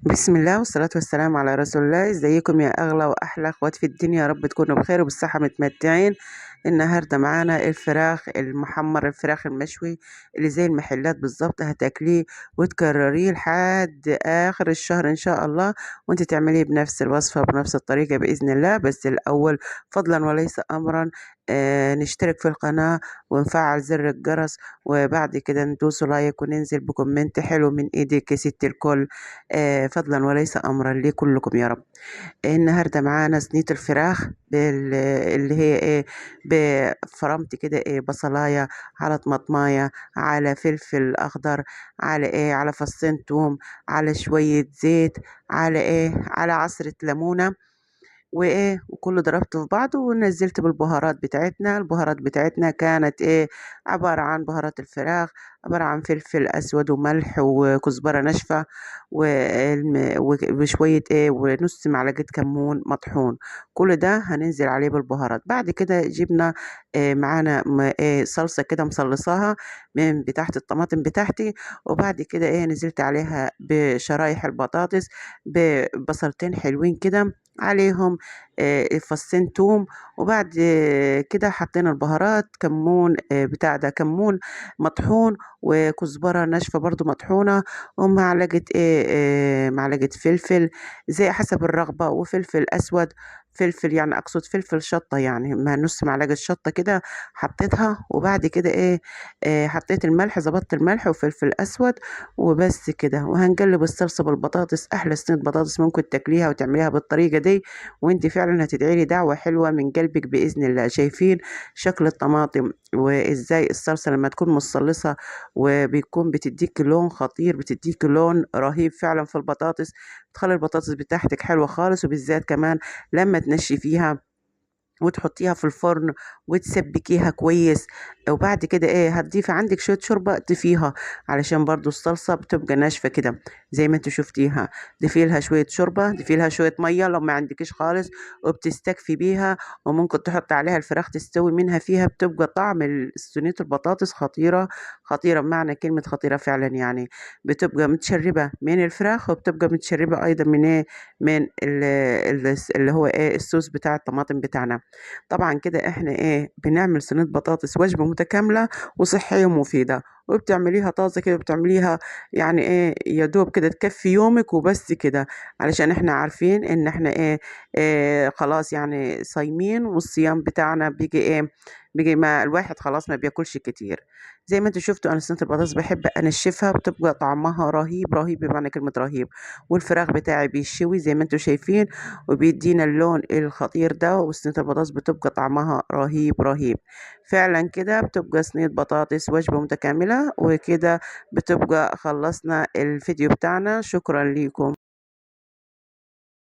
بسم الله والصلاة والسلام على رسول الله. ازيكم يا اغلى واحلى اخوات في الدنيا؟ يا رب تكونوا بخير وبالصحة متمتعين. النهاردة معانا الفراخ المحمر، الفراخ المشوي اللي زي المحلات بالظبط. هتاكليه وتكرريه لحد اخر الشهر ان شاء الله، وانت تعمليه بنفس الوصفة بنفس الطريقة بإذن الله. بس الاول فضلا وليس امرا، نشترك في القناة ونفعل زر الجرس، وبعد كده ندوس لايك وننزل بكومنت حلو من ايديك يا ست الكل. فضلا وليس أمرا لكلكم يا رب. النهاردة معانا صينية الفراخ اللي هي ايه، بفرمت كده ايه، بصلاية على طماطماية على فلفل أخضر، على ايه، على فصين توم، على شوية زيت، على ايه، على عصرة ليمونة، وايه، وكله ضربته في بعضه ونزلت بالبهارات بتاعتنا. البهارات بتاعتنا كانت ايه، عبارة عن بهارات الفراخ، عبارة عن فلفل اسود وملح وكزبرة ناشفة وشوية ايه، ونص معلقة كمون مطحون. كل ده هننزل عليه بالبهارات. بعد كده جبنا إيه معانا ايه، صلصة كده مصلصاها من بتاعت الطماطم بتاعتي. وبعد كده ايه، نزلت عليها بشرايح البطاطس، ببصلتين حلوين كده عليهم فصين توم. وبعد كده حطينا البهارات، كمون بتاع ده كمون مطحون، وكزبرة ناشفة برضو مطحونة، ومعلقة معلقة فلفل زي حسب الرغبة، وفلفل أسود، فلفل يعني أقصد فلفل شطة، يعني ما نص معلقة شطة كده حطيتها. وبعد كده إيه، حطيت الملح، ظبطت الملح وفلفل أسود، وبس كده. وهنقلب الصلصة بالبطاطس. أحلى صينية بطاطس ممكن تاكليها وتعمليها بالطريقة دي، وانت فعلا هتدعي لي دعوة حلوة من قلبك بإذن الله. شايفين شكل الطماطم وازاي الصلصة لما تكون مصلصة وبيكون بتديك لون خطير، بتديك لون رهيب فعلا في البطاطس، تخلي البطاطس بتاعتك حلوة خالص. وبالذات كمان لما تنشفيها وتحطيها في الفرن وتسبكيها كويس. وبعد كده ايه، هتضيفي عندك شوية شوربة ضيفيها، علشان برضو الصلصة بتبقى ناشفة كده زي ما انتوا شفتيها. ضيفي لها شوية شوربة، ضيفي لها شوية مية لو ما عندكش خالص، وبتستكفي بيها. وممكن تحط عليها الفراخ تستوي منها فيها. بتبقى طعم صينية البطاطس خطيرة، خطيرة بمعنى كلمة خطيرة فعلا يعني. بتبقى متشربة من الفراخ، وبتبقى متشربة أيضا من ايه، من اللي هو ايه، الصوص بتاع الطماطم بتاعنا. طبعا كده احنا ايه، بنعمل صينية بطاطس وجبة متكاملة وصحية ومفيدة، وبتعمليها طازة كده، بتعمليها يعني ايه، يا دوب كده تكفي يومك وبس كده. علشان احنا عارفين ان احنا ايه، خلاص يعني صايمين، والصيام بتاعنا بيجي ايه، بيجي ما الواحد خلاص ما بياكلش كتير. زي ما انتوا شفتوا، انا صينية البطاطس بحب انشفها، بتبقى طعمها رهيب رهيب بمعنى كلمة رهيب. والفراخ بتاعي بيشوي زي ما انتوا شايفين، وبيدينا اللون الخطير ده. وصينية البطاطس بتبقى طعمها رهيب رهيب فعلا. كده بتبقى صينية بطاطس وجبة متكاملة. وكده بتبقى خلصنا الفيديو بتاعنا. شكرا لكم.